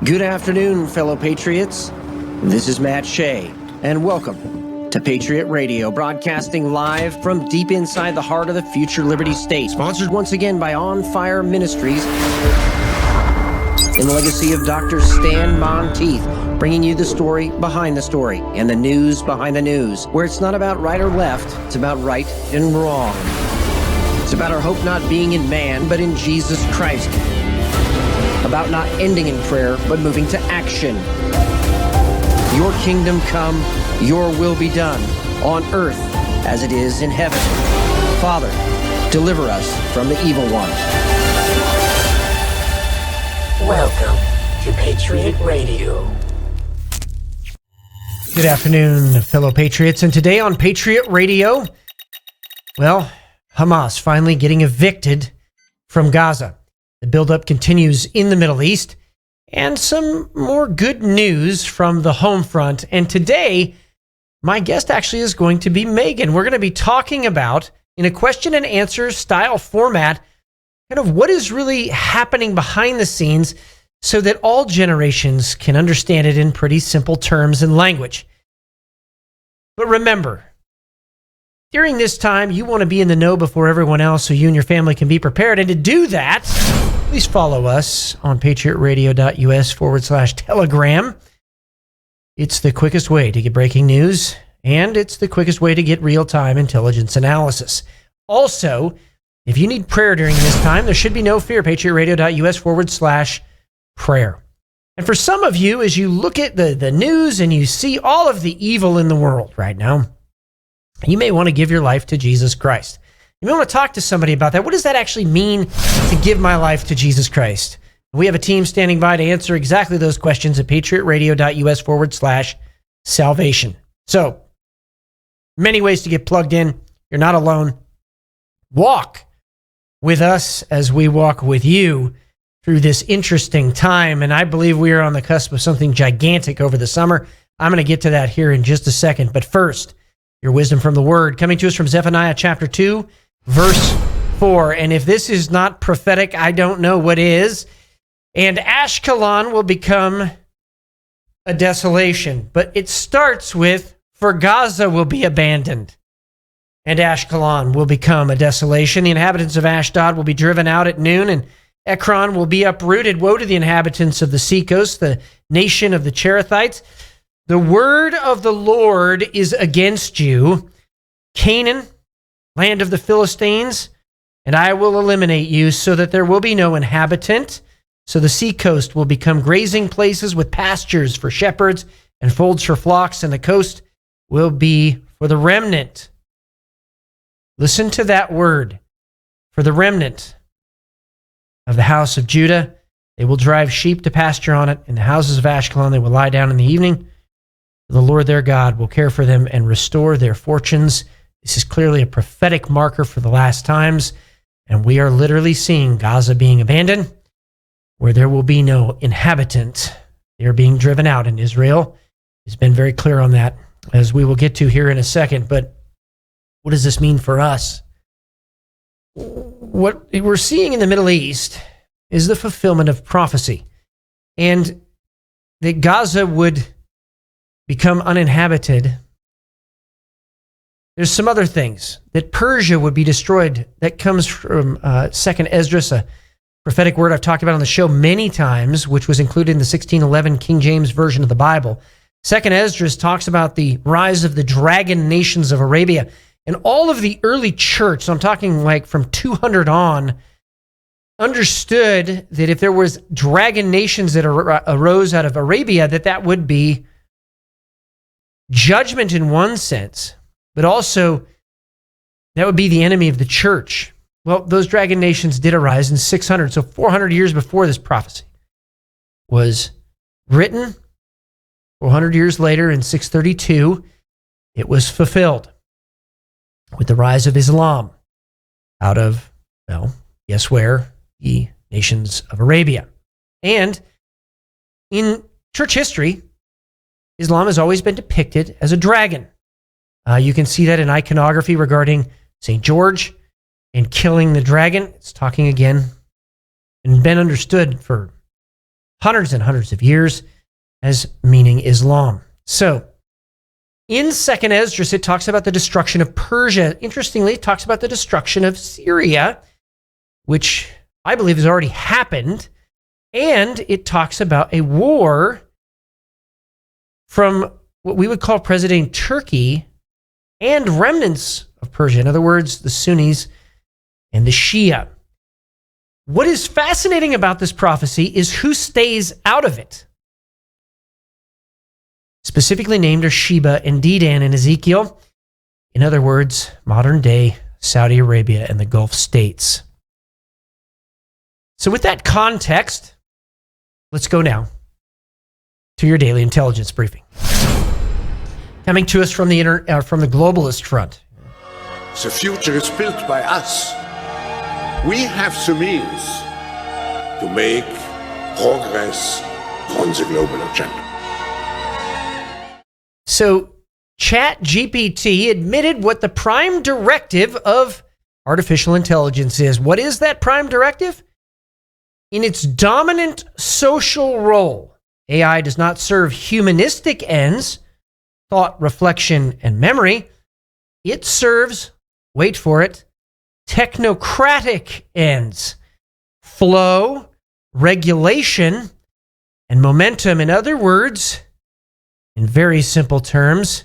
Good afternoon, fellow patriots. This is Matt Shea, and welcome to Patriot Radio, broadcasting live from deep inside the heart of the future Liberty State. Sponsored once again by On Fire Ministries, in the legacy of Dr. Stan Monteith, bringing you the story behind the story and the news behind the news, where it's not about right or left, it's about right and wrong. It's about our hope not being in man, but in Jesus Christ. About not ending in prayer, but moving to action. Your kingdom come, your will be done, on earth as it is in heaven. Father, deliver us from the evil one. Welcome to Patriot Radio. Good afternoon, fellow patriots. And today on Patriot Radio, well, Hamas finally getting evicted from Gaza. The buildup continues in the Middle East, and some more good news from the home front. And today, my guest actually is going to be Megan. We're going to be talking about, in a question and answer style format, kind of what is really happening behind the scenes so that all generations can understand it in pretty simple terms and language. But remember, during this time, you want to be in the know before everyone else so you and your family can be prepared. And to do that, please follow us on patriotradio.us/Telegram. It's the quickest way to get breaking news, and it's the quickest way to get real-time intelligence analysis. Also, if you need prayer during this time, there should be no fear. patriotradio.us/prayer. And for some of you, as you look at the news and you see all of the evil in the world right now, you may want to give your life to Jesus Christ. You may want to talk to somebody about that. What does that actually mean to give my life to Jesus Christ? We have a team standing by to answer exactly those questions at patriotradio.us/salvation. So, many ways to get plugged in. You're not alone. Walk with us as we walk with you through this interesting time. And I believe we are on the cusp of something gigantic over the summer. I'm going to get to that here in just a second. But first, your wisdom from the Word, coming to us from Zephaniah chapter 2, verse 4. And if this is not prophetic, I don't know what is. And Ashkelon will become a desolation. But it starts with, for Gaza will be abandoned, and Ashkelon will become a desolation. The inhabitants of Ashdod will be driven out at noon, and Ekron will be uprooted. Woe to the inhabitants of the seacoast, the nation of the Cherethites. The word of the Lord is against you, Canaan, land of the Philistines, and I will eliminate you so that there will be no inhabitant. So the seacoast will become grazing places with pastures for shepherds and folds for flocks, and the coast will be for the remnant. Listen to that word, for the remnant of the house of Judah. They will drive sheep to pasture on it. In the houses of Ashkelon they will lie down in the evening. The Lord their God will care for them and restore their fortunes. This is clearly a prophetic marker for the last times, and we are literally seeing Gaza being abandoned, where there will be no inhabitant. They are being driven out, and Israel has been very clear on that, as we will get to here in a second. But what does this mean for us? What we're seeing in the Middle East is the fulfillment of prophecy, and that Gaza would become uninhabited. There's some other things, that Persia would be destroyed. That comes from 2nd Esdras, a prophetic word I've talked about on the show many times, which was included in the 1611 King James Version of the Bible. 2nd Esdras talks about the rise of the dragon nations of Arabia. And all of the early church, so I'm talking like from 200 on, understood that if there was dragon nations that arose out of Arabia, that would be judgment in one sense, but also that would be the enemy of the church. Well, those dragon nations did arise in 600, so 400 years before this prophecy was written. 400 years later, in 632, it was fulfilled with the rise of Islam out of, well, guess where? The nations of Arabia. And in church history, Islam has always been depicted as a dragon. You can see that in iconography regarding St. George and killing the dragon. It's talking again and been understood for hundreds and hundreds of years, as meaning Islam. So, in Second Esdras, it talks about the destruction of Persia. Interestingly, it talks about the destruction of Syria, which I believe has already happened. And it talks about a war from what we would call present-day Turkey and remnants of Persia. In other words, the Sunnis and the Shia. What is fascinating about this prophecy is who stays out of it. Specifically named are Sheba and Dedan in Ezekiel. In other words, modern-day Saudi Arabia and the Gulf states. So with that context, let's go now to your daily intelligence briefing. Coming to us from the globalist front. The future is built by us. We have the means to make progress on the global agenda. So ChatGPT admitted what the prime directive of artificial intelligence is. What is that prime directive? In its dominant social role, AI does not serve humanistic ends, thought, reflection, and memory. It serves, wait for it, technocratic ends, flow, regulation, and momentum. In other words, in very simple terms,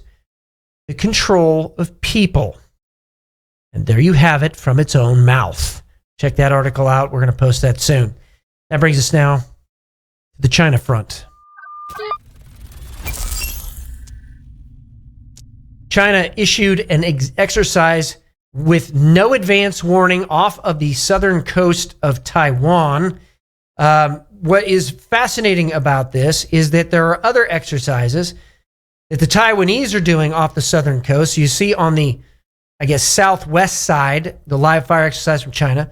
the control of people. And there you have it from its own mouth. Check that article out. We're going to post that soon. That brings us now to the China front. China issued an exercise with no advance warning off of the southern coast of Taiwan. What is fascinating about this is that there are other exercises that the Taiwanese are doing off the southern coast. You see on the, southwest side, the live fire exercise from China.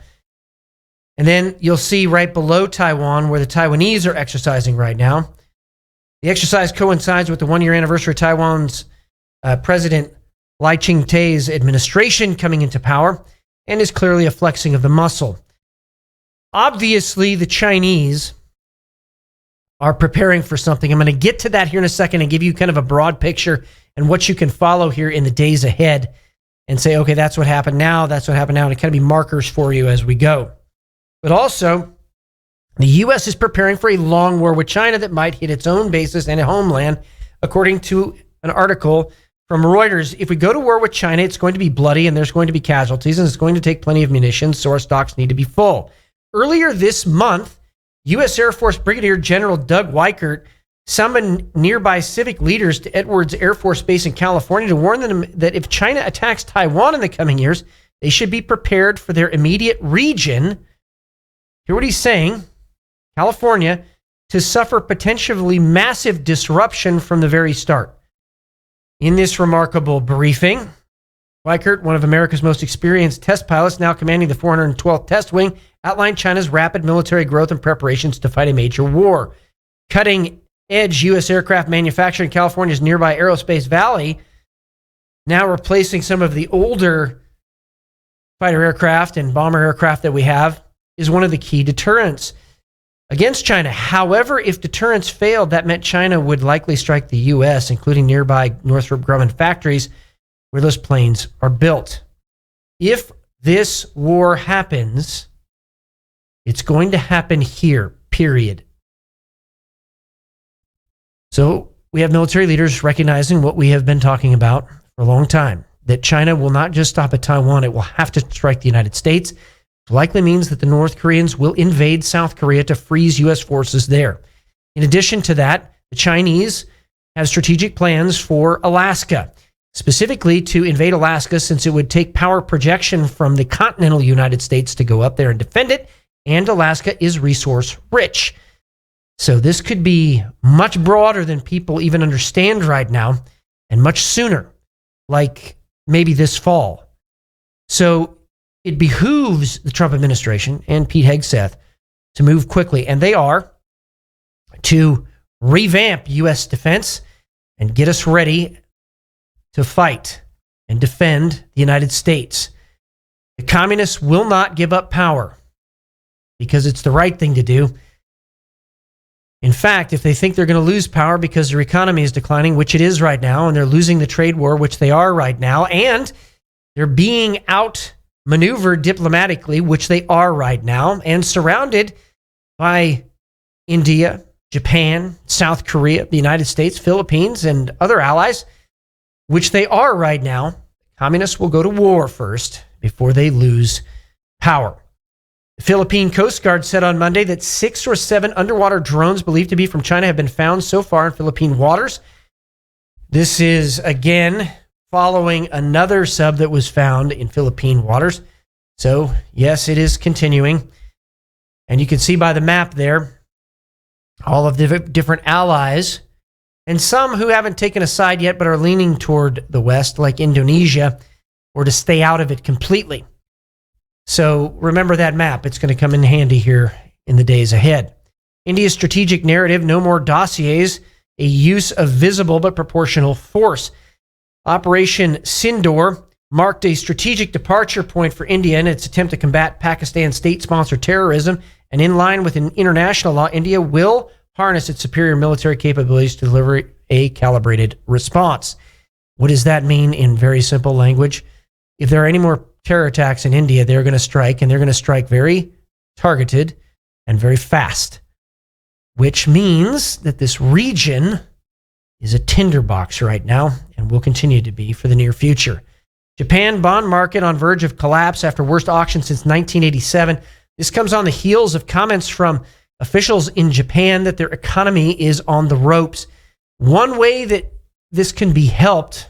And then you'll see right below Taiwan where the Taiwanese are exercising right now. The exercise coincides with the one-year anniversary of Taiwan's President Lai Ching-te's administration coming into power and is clearly a flexing of the muscle. Obviously, the Chinese are preparing for something. I'm going to get to that here in a second and give you kind of a broad picture and what you can follow here in the days ahead and say, okay, that's what happened now, and it kind of be markers for you as we go. But also, the U.S. is preparing for a long war with China that might hit its own bases and a homeland, according to an article from Reuters. If we go to war with China, it's going to be bloody and there's going to be casualties and it's going to take plenty of munitions, so our stocks need to be full. Earlier this month, U.S. Air Force Brigadier General Doug Weichert summoned nearby civic leaders to Edwards Air Force Base in California to warn them that if China attacks Taiwan in the coming years, they should be prepared for their immediate region. Hear what he's saying, California, to suffer potentially massive disruption from the very start. In this remarkable briefing, Weichert, one of America's most experienced test pilots, now commanding the 412th Test Wing, outlined China's rapid military growth and preparations to fight a major war. Cutting-edge U.S. aircraft manufacturing in California's nearby Aerospace Valley, now replacing some of the older fighter aircraft and bomber aircraft that we have, is one of the key deterrents against China. However, if deterrence failed, that meant China would likely strike the U.S., including nearby Northrop Grumman factories where those planes are built. If this war happens, it's going to happen here, period. So we have military leaders recognizing what we have been talking about for a long time, that China will not just stop at Taiwan, it will have to strike the United States. Likely means that the North Koreans will invade South Korea to freeze U.S. forces there. In addition to that, the Chinese have strategic plans for Alaska, specifically to invade Alaska since it would take power projection from the continental United States to go up there and defend it, and Alaska is resource rich. So this could be much broader than people even understand right now, and much sooner, like maybe this fall. So it behooves the Trump administration and Pete Hegseth to move quickly, and they are, to revamp U.S. defense and get us ready to fight and defend the United States. The communists will not give up power because it's the right thing to do. In fact, if they think they're going to lose power because their economy is declining, which it is right now, and they're losing the trade war, which they are right now, and they're being outmaneuvered diplomatically, which they are right now, and surrounded by India, Japan, South Korea, the United States, Philippines, and other allies, which they are right now, communists will go to war first before they lose power. The Philippine Coast Guard said on Monday that 6 or 7 underwater drones believed to be from China have been found so far in Philippine waters. This is, again, following another sub that was found in Philippine waters. So, yes, it is continuing. And you can see by the map there, all of the different allies, and some who haven't taken a side yet but are leaning toward the West, like Indonesia, or to stay out of it completely. So remember that map. It's going to come in handy here in the days ahead. India's strategic narrative, no more dossiers, a use of visible but proportional force. Operation Sindoor marked a strategic departure point for India in its attempt to combat Pakistan's state-sponsored terrorism, and in line with an international law, India will harness its superior military capabilities to deliver a calibrated response. What does that mean in very simple language? If there are any more terror attacks in India, they're going to strike, and they're going to strike very targeted and very fast, which means that this region is a tinderbox right now and will continue to be for the near future. Japan bond market on verge of collapse after worst auction since 1987. This comes on the heels of comments from officials in Japan that their economy is on the ropes. One way that this can be helped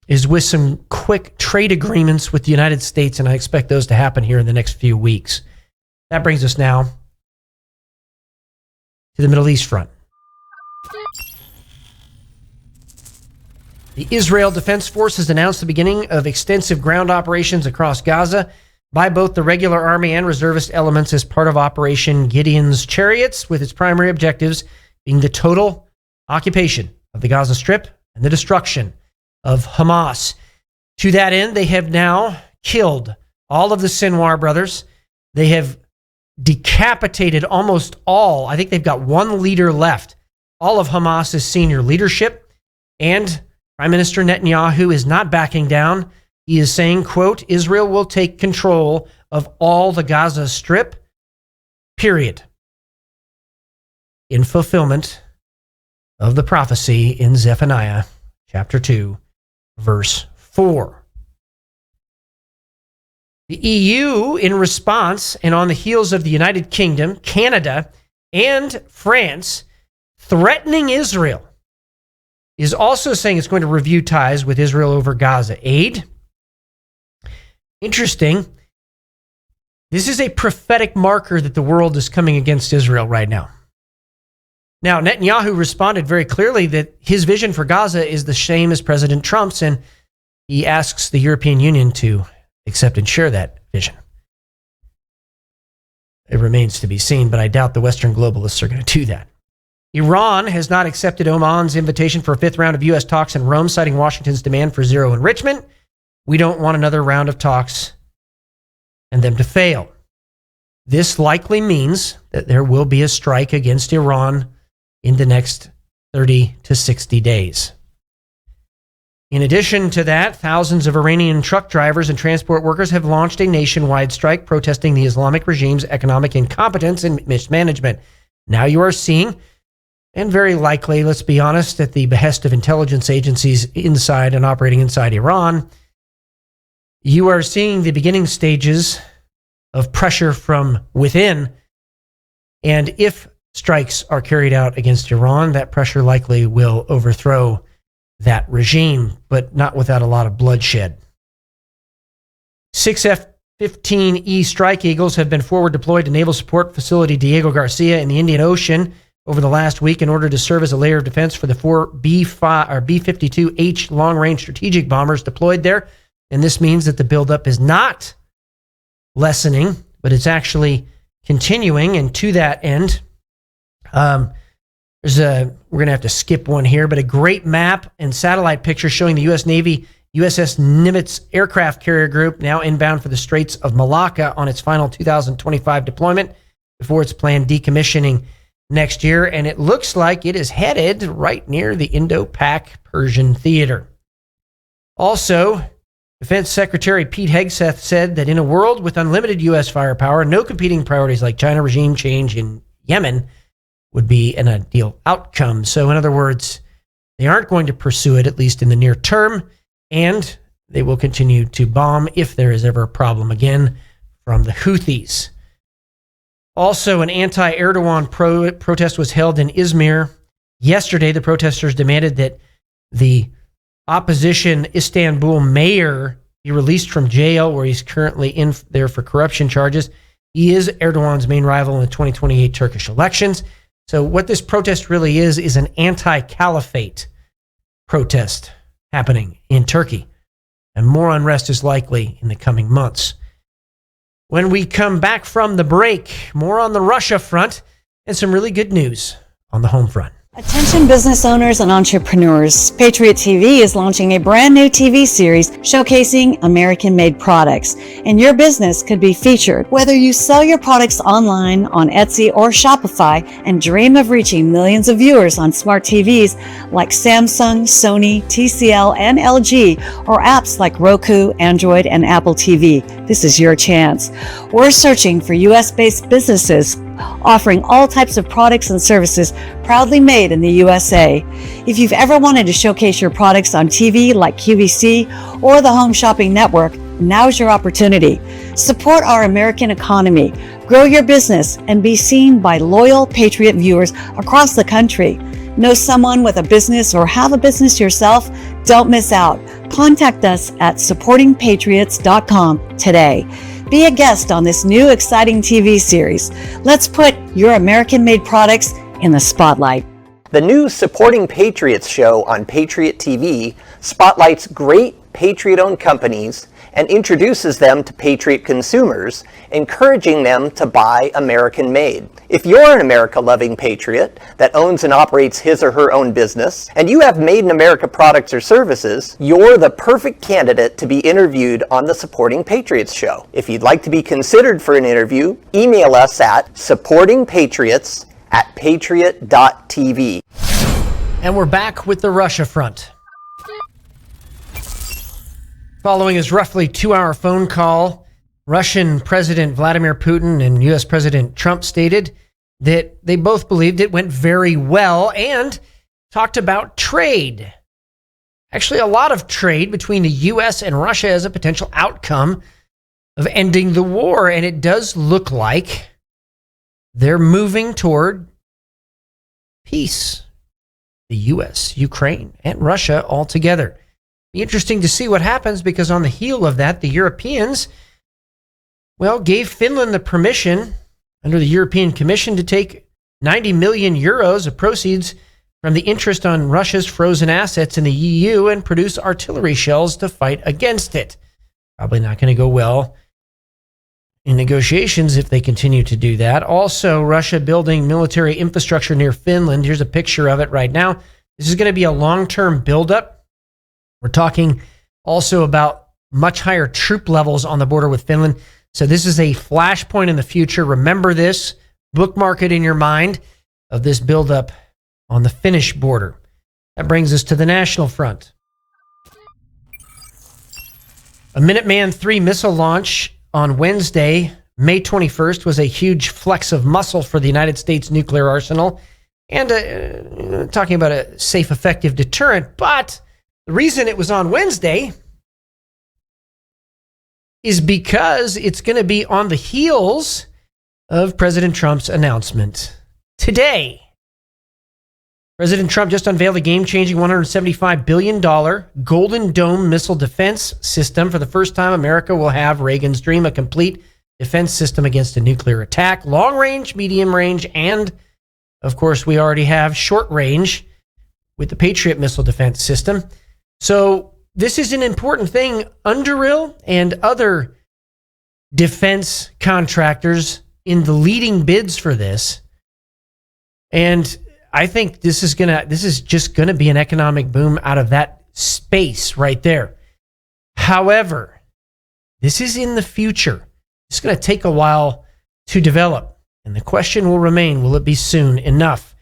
is with some quick trade agreements with the United States, and I expect those to happen here in the next few weeks. That brings us now to the Middle East front. The Israel Defense Forces announced the beginning of extensive ground operations across Gaza by both the regular army and reservist elements as part of Operation Gideon's Chariots, with its primary objectives being the total occupation of the Gaza Strip and the destruction of Hamas. To that end, they have now killed all of the Sinwar brothers. They have decapitated almost all, I think they've got one leader left, all of Hamas's senior leadership. And Prime Minister Netanyahu is not backing down. He is saying, quote, Israel will take control of all the Gaza Strip, period. In fulfillment of the prophecy in Zephaniah chapter 2, verse 4. The EU, in response, and on the heels of the United Kingdom, Canada, and France threatening Israel, is also saying it's going to review ties with Israel over Gaza aid. Interesting. This is a prophetic marker that the world is coming against Israel right now. Now, Netanyahu responded very clearly that his vision for Gaza is the same as President Trump's, and he asks the European Union to accept and share that vision. It remains to be seen, but I doubt the Western globalists are going to do that. Iran has not accepted Oman's invitation for a 5th round of U.S. talks in Rome, citing Washington's demand for zero enrichment. We don't want another round of talks and them to fail. This likely means that there will be a strike against Iran in the next 30 to 60 days. In addition to that, thousands of Iranian truck drivers and transport workers have launched a nationwide strike protesting the Islamic regime's economic incompetence and mismanagement. Now you are seeing, and very likely, let's be honest, at the behest of intelligence agencies inside and operating inside Iran, you are seeing the beginning stages of pressure from within. And if strikes are carried out against Iran, that pressure likely will overthrow that regime, but not without a lot of bloodshed. 6 F-15E Strike Eagles have been forward deployed to Naval Support Facility Diego Garcia in the Indian Ocean over the last week in order to serve as a layer of defense for the 4 B-52H long-range strategic bombers deployed there. And this means that the buildup is not lessening, but it's actually continuing. And to that end, we're going to have to skip one here, but a great map and satellite picture showing the U.S. Navy USS Nimitz aircraft carrier group now inbound for the Straits of Malacca on its final 2025 deployment before its planned decommissioning. next year, and it looks like it is headed right near the Indo-Pak Persian theater. Also, Defense Secretary Pete Hegseth said that in a world with unlimited U.S. firepower, no competing priorities like China regime change in Yemen would be an ideal outcome. So in other words, they aren't going to pursue it, at least in the near term, and they will continue to bomb if there is ever a problem again from the Houthis. Also, an anti-Erdogan protest was held in Izmir. Yesterday, the protesters demanded that the opposition Istanbul mayor be released from jail, where he's currently in there for corruption charges. He is Erdogan's main rival in the 2028 Turkish elections. So what this protest really is an anti-caliphate protest happening in Turkey. And more unrest is likely in the coming months. When we come back from the break, more on the Russia front and some really good news on the home front. Attention business owners and entrepreneurs. Patriot TV is launching a brand new TV series showcasing American-made products, and your business could be featured. Whether you sell your products online on Etsy or Shopify and dream of reaching millions of viewers on smart TVs like Samsung, Sony, TCL, and LG, or apps like Roku, Android, and Apple TV, this is your chance. We're searching for U.S.-based businesses offering all types of products and services proudly made in the USA. If you've ever wanted to showcase your products on TV like QVC or the Home Shopping Network, now's your opportunity. Support our American economy, grow your business, and be seen by loyal Patriot viewers across the country. Know someone with a business or have a business yourself? Don't miss out. Contact us at supportingpatriots.com today. Be a guest on this new exciting TV series. Let's put your American-made products in the spotlight. The new Supporting Patriots show on Patriot TV spotlights great Patriot-owned companies and introduces them to Patriot consumers, encouraging them to buy American-made. If you're an America-loving patriot that owns and operates his or her own business, and you have Made in America products or services, you're the perfect candidate to be interviewed on the Supporting Patriots show. If you'd like to be considered for an interview, email us at supportingpatriots@patriot.tv. And we're back with the Russia front. Following his roughly 2-hour phone call, Russian President Vladimir Putin and U.S. President Trump stated that they both believed it went very well and talked about trade. Actually, a lot of trade between the U.S. and Russia as a potential outcome of ending the war. And it does look like they're moving toward peace. The U.S., Ukraine, and Russia all together. Be interesting to see what happens, because on the heel of that, the Europeans, gave Finland the permission under the European Commission to take 90 million euros of proceeds from the interest on Russia's frozen assets in the EU and produce artillery shells to fight against it. Probably not going to go well in negotiations if they continue to do that. Also, Russia building military infrastructure near Finland. Here's a picture of it right now. This is going to be a long-term buildup. We're talking also about much higher troop levels on the border with Finland. So this is a flashpoint in the future. Remember this, bookmark it in your mind, of this buildup on the Finnish border. That brings us to the national front. A Minuteman III missile launch on Wednesday, May 21st, was a huge flex of muscle for the United States nuclear arsenal, and talking about a safe, effective deterrent. But the reason it was on Wednesday is because it's going to be on the heels of President Trump's announcement today. President Trump just unveiled a game-changing $175 billion Golden Dome missile defense system. For the first time, America will have Reagan's dream, a complete defense system against a nuclear attack, long range, medium range, and, of course, we already have short range with the Patriot missile defense system. So this is an important thing. Underhill and other defense contractors in the leading bids for this. And I think this is just gonna be an economic boom out of that space right there. However, this is in the future. It's gonna take a while to develop. And the question will remain, will it be soon enough?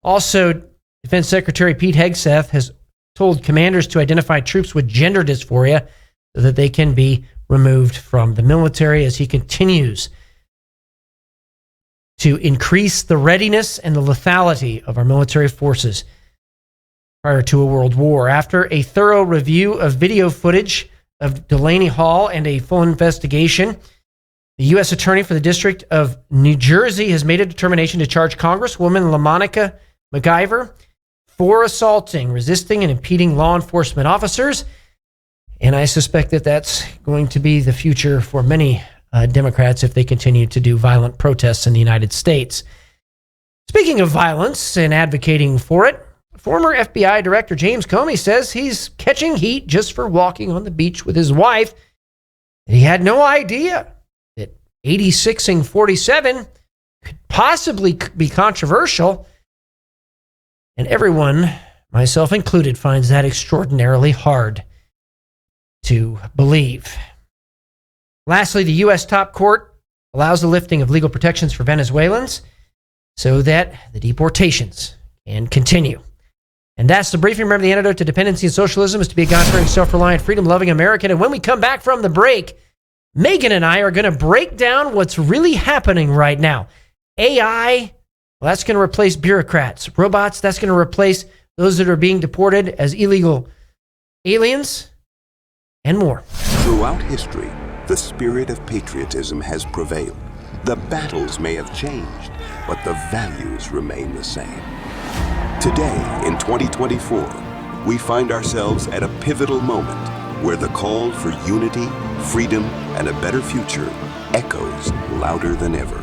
Also, Defense Secretary Pete Hegseth has told commanders to identify troops with gender dysphoria so that they can be removed from the military as he continues to increase the readiness and the lethality of our military forces prior to a world war. After a thorough review of video footage of Delaney Hall and a full investigation, the U.S. Attorney for the District of New Jersey has made a determination to charge Congresswoman LaMonica McIver for assaulting, resisting, and impeding law enforcement officers. And I suspect that that's going to be the future for many Democrats if they continue to do violent protests in the United States. Speaking of violence and advocating for it, former FBI Director James Comey says he's catching heat just for walking on the beach with his wife. And he had no idea that 86ing 47 could possibly be controversial. And everyone, myself included, finds that extraordinarily hard to believe. Lastly, the U.S. top court allows the lifting of legal protections for Venezuelans so that the deportations can continue. And that's the briefing. Remember, the antidote to dependency and socialism is to be a God-fearing, self-reliant, freedom-loving American. And when we come back from the break, Megan and I are going to break down what's really happening right now. AI, well, that's going to replace bureaucrats. Robots, that's going to replace those that are being deported as illegal aliens, and more. Throughout history, the spirit of patriotism has prevailed. The battles may have changed, but the values remain the same. Today, in 2024, we find ourselves at a pivotal moment where the call for unity, freedom, and a better future echoes louder than ever.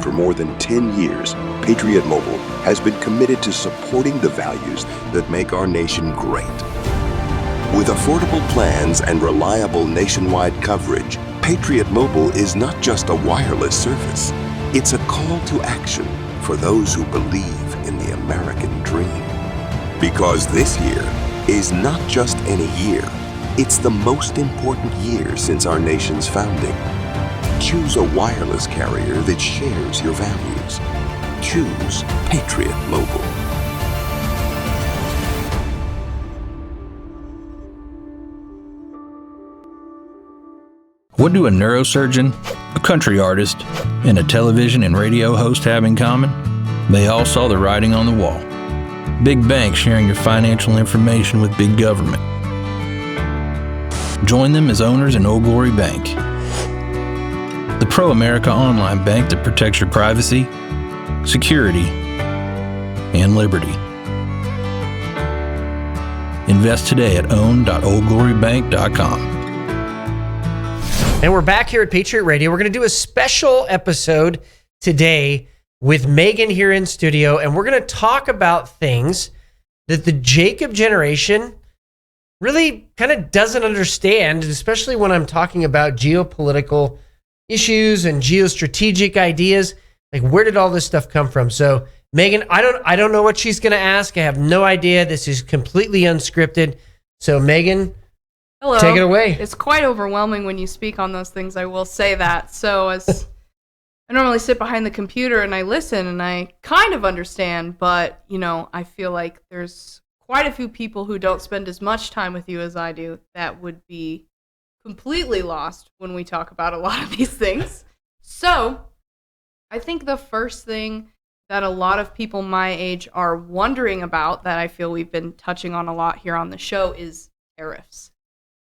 For more than 10 years, Patriot Mobile has been committed to supporting the values that make our nation great. With affordable plans and reliable nationwide coverage, Patriot Mobile is not just a wireless service. It's a call to action for those who believe in the American dream. Because this year is not just any year, it's the most important year since our nation's founding. Choose a wireless carrier that shares your values. Choose Patriot Mobile. What do a neurosurgeon, a country artist, and a television and radio host have in common? They all saw the writing on the wall. Big banks sharing your financial information with big government. Join them as owners in Old Glory Bank, the pro-America online bank that protects your privacy, security, and liberty. Invest today at own.oldglorybank.com. And we're back here at Patriot Radio. We're going to do a special episode today with Megan here in studio, and we're going to talk about things that the Jacob generation really kind of doesn't understand, especially when I'm talking about geopolitical issues and geostrategic ideas. Like, where did all this stuff come from? So, Megan, I don't know what she's going to ask. I have no idea. This is completely unscripted. So, Megan, hello. Take it away. It's quite overwhelming when you speak on those things, I will say that. So as I normally sit behind the computer and I listen and I kind of understand, but, I feel like there's quite a few people who don't spend as much time with you as I do that would be completely lost when we talk about a lot of these things. So I think the first thing that a lot of people my age are wondering about, that I feel we've been touching on a lot here on the show, is tariffs.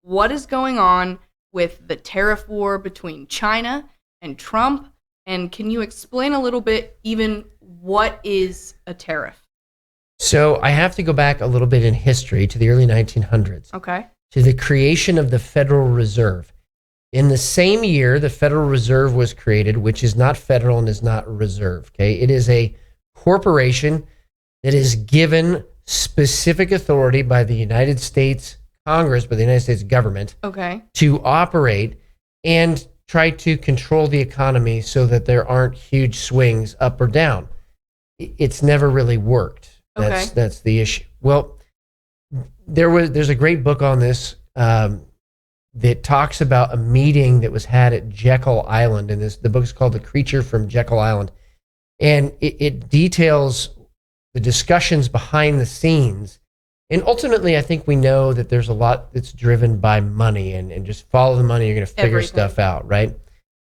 What is going on with the tariff war between China and Trump? And can you explain a little bit even what is a tariff? So I have to go back a little bit in history to the early 1900s. Okay. To the creation of the Federal Reserve. In the same year, the Federal Reserve was created, which is not federal and is not reserve. Okay. It is a corporation that is given specific authority by the United States Congress, by the United States government, to operate and try to control the economy so that there aren't huge swings up or down. It's never really worked. That's the issue. Well, there's a great book on this that talks about a meeting that was had at Jekyll Island, and the book is called The Creature from Jekyll Island, and it details the discussions behind the scenes. And ultimately, I think we know that there's a lot that's driven by money, and just follow the money, you're going to figure stuff out, right?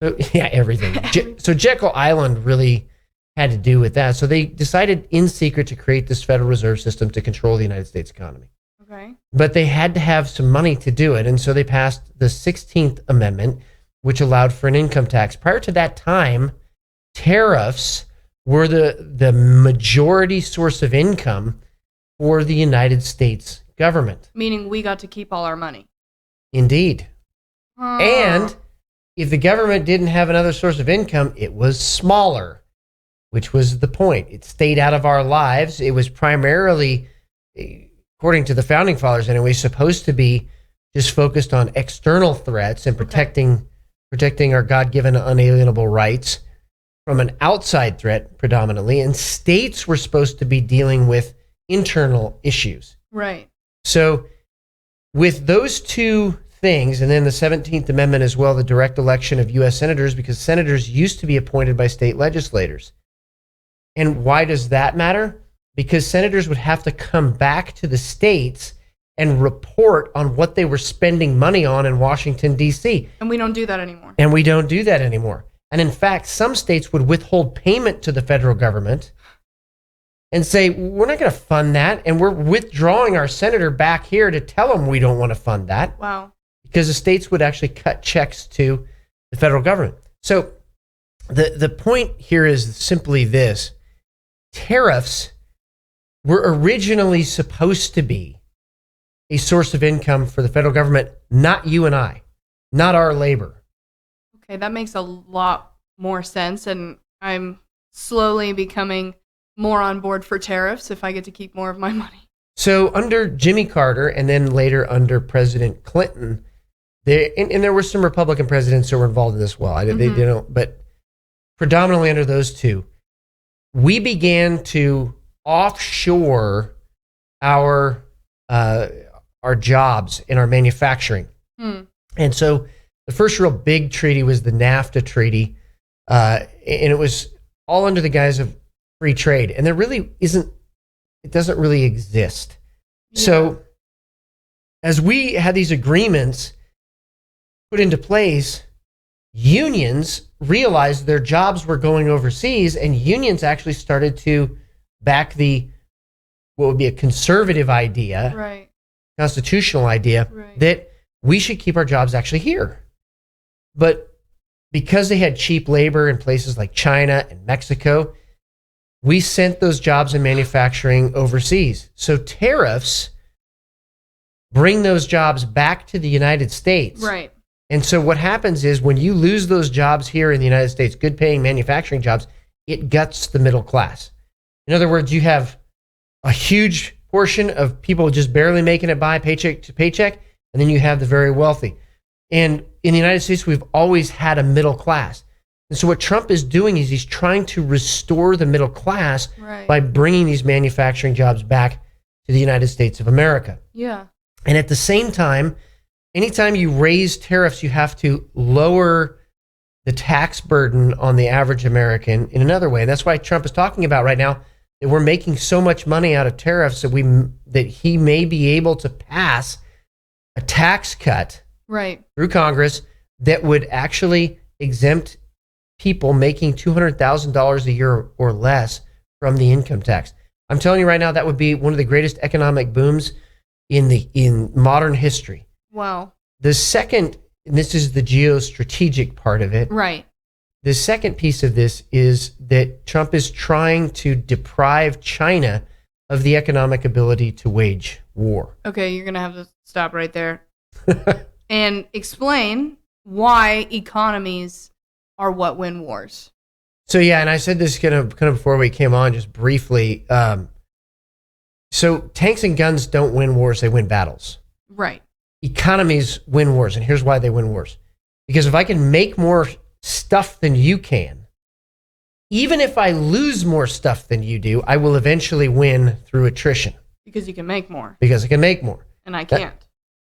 So, yeah, everything. So Jekyll Island really had to do with that. So they decided in secret to create this Federal Reserve System to control the United States economy. Okay. But they had to have some money to do it. And so they passed the 16th Amendment, which allowed for an income tax. Prior to that time, tariffs were the majority source of income for the United States government. Meaning we got to keep all our money. Indeed. And if the government didn't have another source of income, it was smaller, which was the point. It stayed out of our lives. It was primarily, according to the founding fathers anyway, supposed to be just focused on external threats and protecting our God-given unalienable rights from an outside threat predominantly. And states were supposed to be dealing with internal issues. Right. So with those two things, and then the 17th Amendment as well, the direct election of U.S. senators, because senators used to be appointed by state legislators. And why does that matter? Because senators would have to come back to the states and report on what they were spending money on in Washington, D.C. And we don't do that anymore. And we don't do that anymore. And in fact, some states would withhold payment to the federal government and say, we're not going to fund that. And we're withdrawing our senator back here to tell them we don't want to fund that. Wow. Because the states would actually cut checks to the federal government. So the point here is simply this. Tariffs were originally supposed to be a source of income for the federal government, not you and I, not our labor. Okay, that makes a lot more sense, and I'm slowly becoming more on board for tariffs if I get to keep more of my money. So under Jimmy Carter and then later under President Clinton, there were some Republican presidents who were involved in this as well. They don't, but predominantly under those two, we began to offshore our jobs in our manufacturing. And so the first real big treaty was the NAFTA treaty, and it was all under the guise of free trade. And there really it doesn't really exist. Yeah. So as we had these agreements put into place, unions realized their jobs were going overseas, and unions actually started to back what would be a conservative idea, right, constitutional idea, right, that we should keep our jobs actually here. But because they had cheap labor in places like China and Mexico, we sent those jobs in manufacturing overseas. So tariffs bring those jobs back to the United States. Right. And so what happens is when you lose those jobs here in the United States, good paying manufacturing jobs, it guts the middle class. In other words, you have a huge portion of people just barely making it by paycheck to paycheck, and then you have the very wealthy. And in the United States, we've always had a middle class. And so what Trump is doing is he's trying to restore the middle class, right, by bringing these manufacturing jobs back to the United States of America. Yeah. And at the same time, anytime you raise tariffs, you have to lower the tax burden on the average American in another way. And that's why Trump is talking about right now that we're making so much money out of tariffs that he may be able to pass a tax cut, right, through Congress that would actually exempt people making $200,000 a year or less from the income tax. I'm telling you right now, that would be one of the greatest economic booms in modern history. Wow. The second, and this is the geostrategic part of it. Right. The second piece of this is that Trump is trying to deprive China of the economic ability to wage war. Okay, you're going to have to stop right there and explain why economies are what win wars. So yeah, and I said this kind of before we came on, just briefly. So tanks and guns don't win wars; they win battles. Right. Economies win wars, and here's why they win wars: because if I can make more stuff than you can, even if I lose more stuff than you do, I will eventually win through attrition. Because you can make more. Because I can make more. And I can't.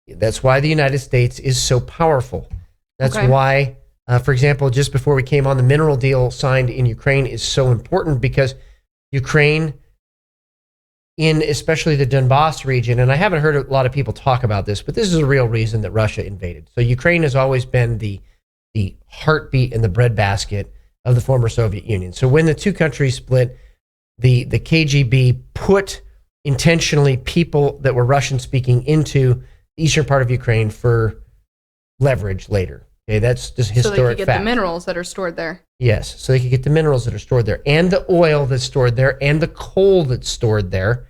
That's why the United States is so powerful. That's Okay. why, for example, just before we came on, the mineral deal signed in Ukraine is so important because Ukraine, in especially the Donbass region, and I haven't heard a lot of people talk about this, but this is a real reason that Russia invaded. So Ukraine has always been the heartbeat and the breadbasket of the former Soviet Union. So when the two countries split, the KGB put intentionally people that were Russian speaking into the eastern part of Ukraine for leverage later. Okay, that's just historic So they could get fact. the minerals that are stored there. Yes, so they could get the minerals that are stored there, and the oil that's stored there, and the coal that's stored there.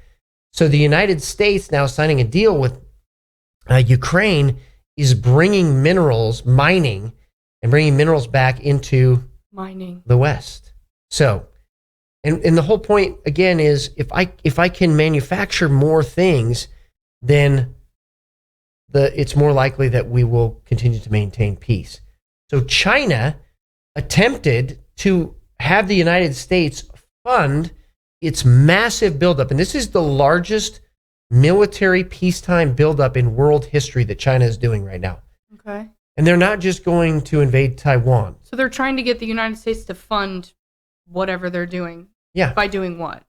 So the United States now signing a deal with Ukraine is bringing minerals, mining, and bringing minerals back into Mining. the West. So, and the whole point again is if I can manufacture more things, then it's more likely that we will continue to maintain peace. So China attempted to have the United States fund its massive buildup, and this is the largest military peacetime buildup in world history that China is doing right now. Okay. And they're not just going to invade Taiwan. So they're trying to get the United States to fund whatever they're doing. Yeah. By doing what?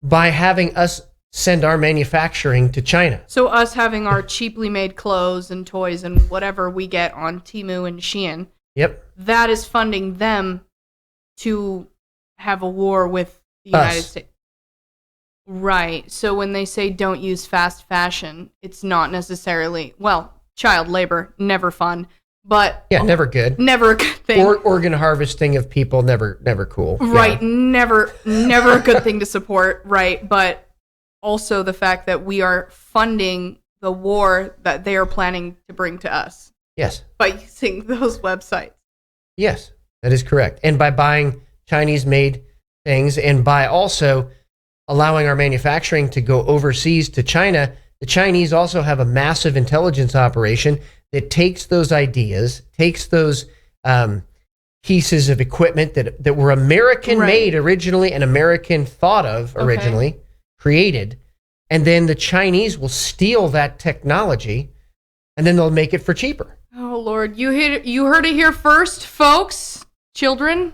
By having us send our manufacturing to China. So us having our cheaply made clothes and toys and whatever we get on Temu and Shein, Yep. that is funding them to have a war with the United States. Right. So when they say don't use fast fashion, it's not necessarily, well, child labor, never fun, but Yeah, never good. never a good thing. Or organ harvesting of people, never cool. Right. Yeah. Never a good thing to support. Right. But also the fact that we are funding the war that they are planning to bring to us Yes. by using those websites. Yes, that is correct. And by buying Chinese-made things, and by also allowing our manufacturing to go overseas to China, the Chinese also have a massive intelligence operation that takes those ideas, takes those pieces of equipment that were American-made originally and American thought of originally, created, and then the Chinese will steal that technology, and then they'll make it for cheaper. Oh Lord, you heard it here first, folks. Children,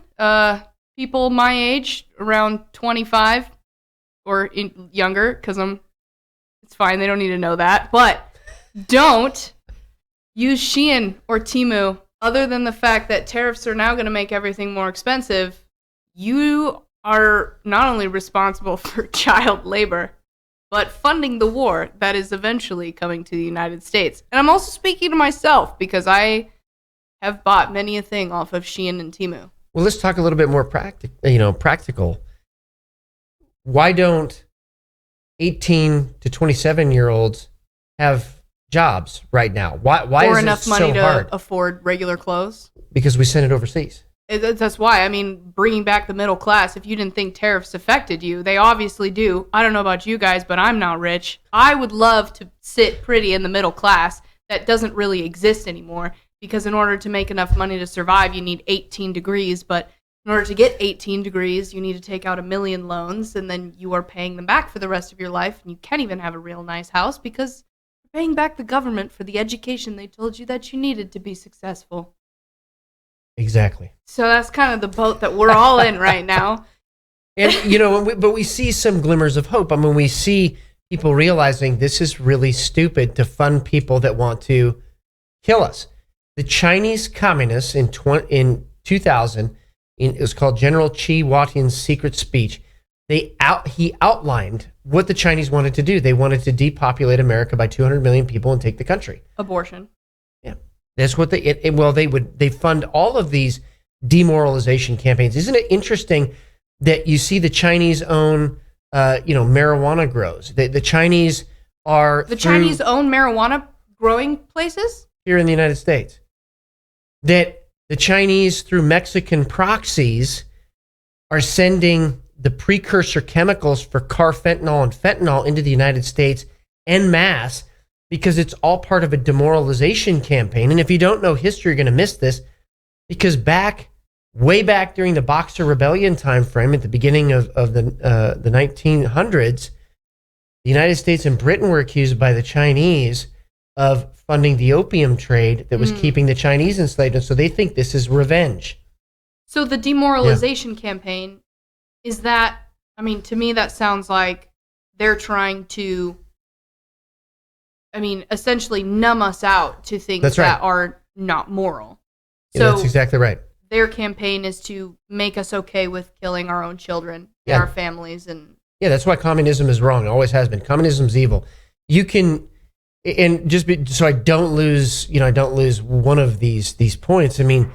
people my age, around 25 or younger, because it's fine, they don't need to know that. But don't use Shein or Temu. Other than the fact that tariffs are now going to make everything more expensive, you are not only responsible for child labor, but funding the war that is eventually coming to the United States. And I'm also speaking to myself because I have bought many a thing off of Shein and Temu. Well, let's talk a little bit more practical. Why don't 18 to 27-year-olds have jobs right now? Why or is enough it money so to hard? afford regular clothes? Because we send it overseas. That's why. I mean, bringing back the middle class, if you didn't think tariffs affected you, they obviously do. I don't know about you guys, but I'm not rich. I would love to sit pretty in the middle class that doesn't really exist anymore, because in order to make enough money to survive, you need 18 degrees. But in order to get 18 degrees, you need to take out 1 million loans, and then you are paying them back for the rest of your life, and you can't even have a real nice house because you're paying back the government for the education they told you that you needed to be successful. Exactly. So that's kind of the boat that we're all in right now. And, but we see some glimmers of hope. I mean, we see people realizing this is really stupid to fund people that want to kill us. The Chinese communists in 2000, it was called General Qi Huatian's secret speech. He outlined what the Chinese wanted to do. They wanted to depopulate America by 200 million people and take the country. Abortion. Yeah. That's what they fund all of these demoralization campaigns. Isn't it interesting that you see the Chinese own, marijuana grows? The Chinese are Chinese own marijuana growing places here in the United States. That the Chinese, through Mexican proxies, are sending the precursor chemicals for carfentanil and fentanyl into the United States en masse, because it's all part of a demoralization campaign. And if you don't know history, you're going to miss this, because way back during the Boxer Rebellion time frame at the beginning of the 1900s, the United States and Britain were accused by the Chinese of funding the opium trade that was keeping the Chinese enslaved. And so they think this is revenge. So the demoralization campaign, is that, I mean, to me that sounds like they're trying to, I mean, essentially numb us out to things that are not moral. Yeah, so that's exactly right. Their campaign is to make us okay with killing our own children and our families. And yeah, that's why communism is wrong. It always has been. Communism's evil. You can, and so I don't lose, I don't lose one of these points. I mean,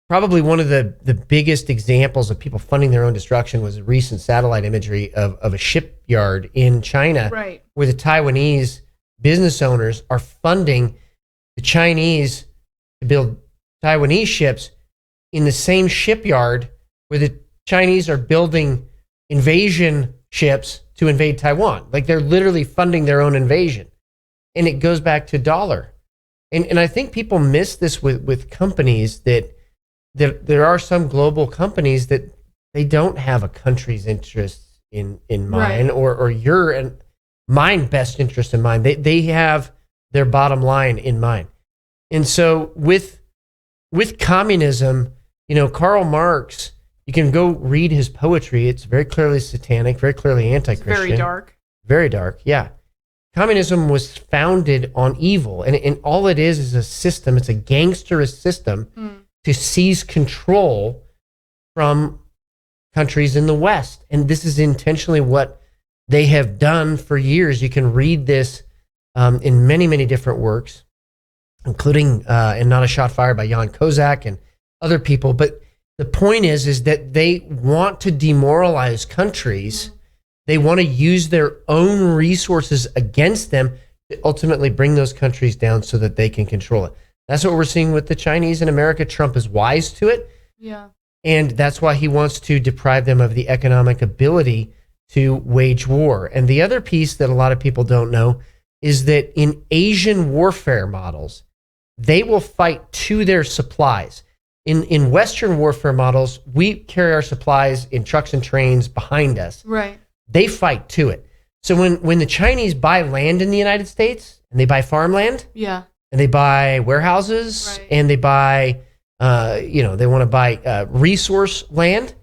probably one of the biggest examples of people funding their own destruction was a recent satellite imagery of a shipyard in China, where the Taiwanese business owners are funding the Chinese to build Taiwanese ships in the same shipyard where the Chinese are building invasion ships to invade Taiwan. Like, they're literally funding their own invasion. And it goes back to dollar. And I think people miss this with companies that there are some global companies that they don't have a country's interests in mind, or your and mine best interest in mind. They have their bottom line in mind. And so with communism, Karl Marx, you can go read his poetry. It's very clearly satanic, very clearly anti-Christian. It's very dark. Very dark, yeah. Communism was founded on evil, and all it is a system. It's a gangsterist system to seize control from countries in the West. And this is intentionally what they have done for years. You can read this in many, many different works, including And Not a Shot Fired by Jan Kozak and other people. But the point is that they want to demoralize countries. They want to use their own resources against them to ultimately bring those countries down so that they can control it. That's what we're seeing with the Chinese in America. Trump is wise to it. Yeah. And that's why he wants to deprive them of the economic ability to wage war. And the other piece that a lot of people don't know is that in Asian warfare models, they will fight to their supplies. In Western warfare models, we carry our supplies in trucks and trains behind us. Right. They fight to it. So when the Chinese buy land in the United States, and they buy farmland, yeah, and they buy warehouses, and they buy, they want to buy resource land,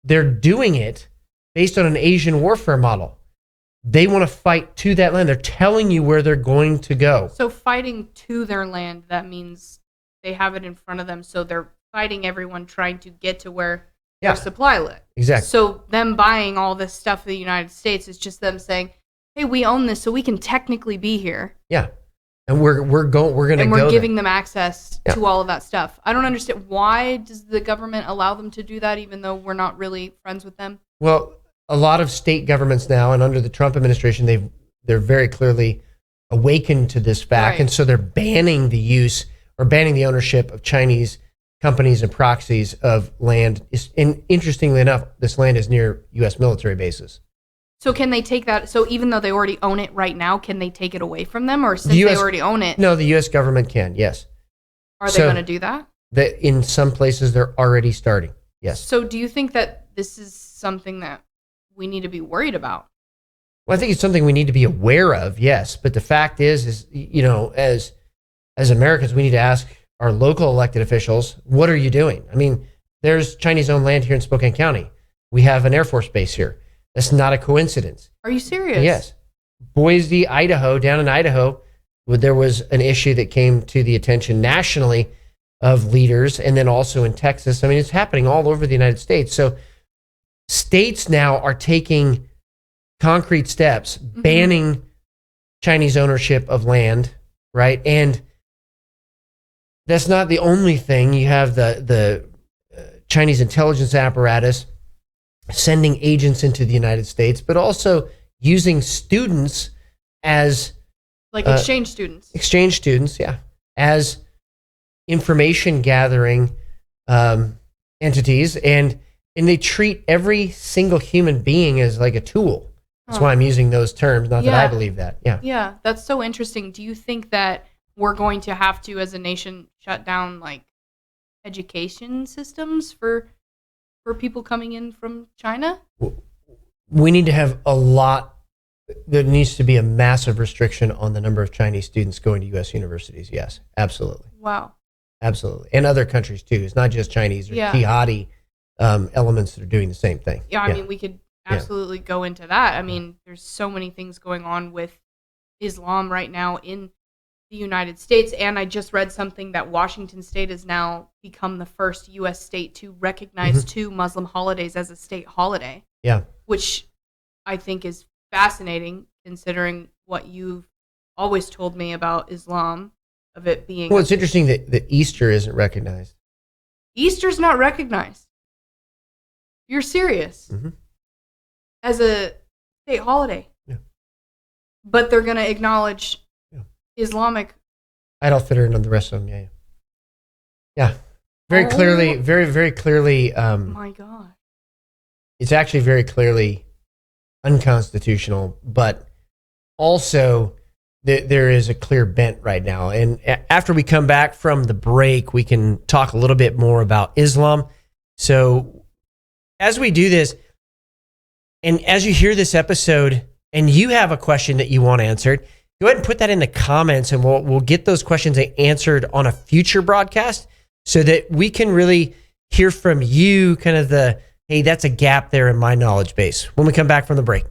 they're doing it based on an Asian warfare model. They want to fight to that land. They're telling you where they're going to go. So fighting to their land, that means they have it in front of them, so they're fighting everyone trying to get to where their supply lives. Exactly. So them buying all this stuff in the United States is just them saying, hey, we own this, so we can technically be here. Yeah. And we're going to go and we're giving there. them access to all of that stuff. I don't understand, why does the government allow them to do that even though we're not really friends with them? Well, a lot of state governments now, and under the Trump administration, they're very clearly awakened to this fact, and so they're banning the use or banning the ownership of Chinese companies and proxies of land. And interestingly enough, this land is near U.S. military bases. So can they take that? So even though they already own it right now, can they take it away from them? Or since they already own it? No, the U.S. government can, yes. Are they going to do that? In some places, they're already starting, yes. So do you think that this is something that we need to be worried about? Well, I think it's something we need to be aware of, yes. But the fact is as Americans, we need to ask our local elected officials, what are you doing? I mean, there's Chinese-owned land here in Spokane County. We have an Air Force base here. That's not a coincidence. Are you serious? Yes. Boise, Idaho, down in Idaho, there was an issue that came to the attention nationally of leaders, and then also in Texas. I mean, it's happening all over the United States. So states now are taking concrete steps, banning Chinese ownership of land, right? And that's not the only thing. You have the Chinese intelligence apparatus sending agents into the United States, but also using students as exchange students. Exchange students, yeah, as information gathering entities, and they treat every single human being as like a tool. That's why I'm using those terms. Not that I believe that. Yeah. Yeah, that's so interesting. Do you think that we're going to have to, as a nation, shut down education systems for people coming in from China? We need to have a lot There needs to be a massive restriction on the number of Chinese students going to U.S. universities. Yes, absolutely. Wow. Absolutely. And other countries too. It's not just Chinese or jihadi elements that are doing the same thing. Yeah, I mean, we could absolutely go into that. I mean, there's so many things going on with Islam right now in the United States. And I just read something that Washington State has now become the first U.S. state to recognize two Muslim holidays as a state holiday. Yeah. Which I think is fascinating, considering what you've always told me about Islam, of it being... Well, it's interesting that Easter isn't recognized. Easter's not recognized. You're serious. As a state holiday. Yeah. But they're going to acknowledge Islamic... Idol fitter and the rest of them, yeah. Very clearly, very clearly... my God. It's actually very clearly unconstitutional, but also there is a clear bent right now. And after we come back from the break, we can talk a little bit more about Islam. So as we do this, and as you hear this episode, and you have a question that you want answered, go ahead and put that in the comments, and we'll get those questions answered on a future broadcast so that we can really hear from you kind of hey, that's a gap there in my knowledge base when we come back from the break.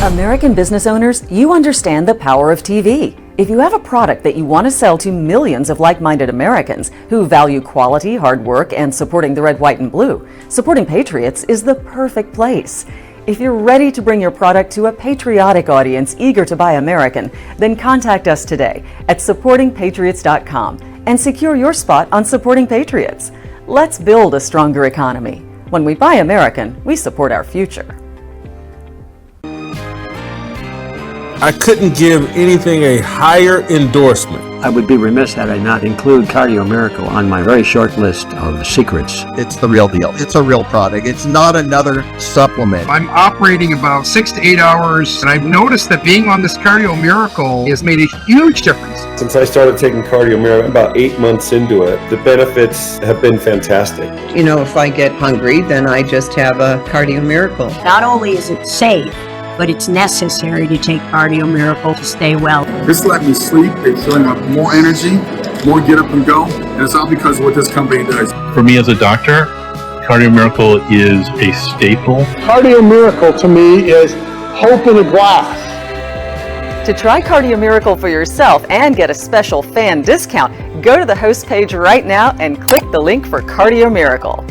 American business owners, you understand the power of TV. If you have a product that you want to sell to millions of like-minded Americans who value quality, hard work, and supporting the red, white, and blue, Supporting Patriots is the perfect place. If you're ready to bring your product to a patriotic audience eager to buy American, then contact us today at supportingpatriots.com and secure your spot on Supporting Patriots. Let's build a stronger economy. When we buy American, we support our future. I couldn't give anything a higher endorsement. I would be remiss had I not include Cardio Miracle on my very short list of secrets. It's the real deal. It's a real product. It's not another supplement. I'm operating about 6 to 8 hours, and I've noticed that being on this Cardio Miracle has made a huge difference. Since I started taking Cardio Miracle, about 8 months into it, the benefits have been fantastic. You know, if I get hungry, then I just have a Cardio Miracle. Not only is it safe, but it's necessary to take Cardio Miracle to stay well. This let me sleep. It's showing up more energy, more get up and go, and it's all because of what this company does. For me as a doctor, Cardio Miracle is a staple. Cardio Miracle to me is hope in a glass. To try Cardio Miracle for yourself and get a special fan discount, go to the host page right now and click the link for Cardio Miracle.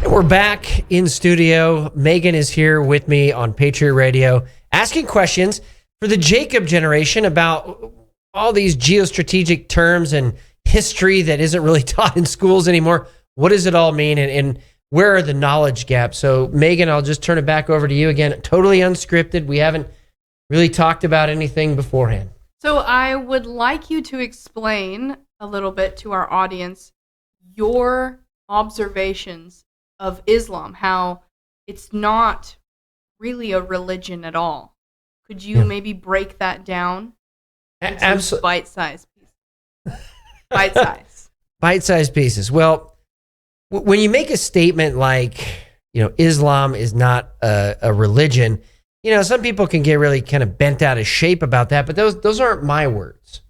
We're back in studio. Megan is here with me on Patriot Radio, asking questions for the Jacob generation about all these geostrategic terms and history that isn't really taught in schools anymore. What does it all mean, and where are the knowledge gaps? So, Megan, I'll just turn it back over to you again. Totally unscripted. We haven't really talked about anything beforehand. So I would like you to explain a little bit to our audience your observations of Islam, how it's not really a religion at all. Could you maybe break that down into Absolutely. Bite-sized pieces? Bite-sized. Bite-sized pieces. Well, when you make a statement like, Islam is not a religion, some people can get really kind of bent out of shape about that, but those aren't my words.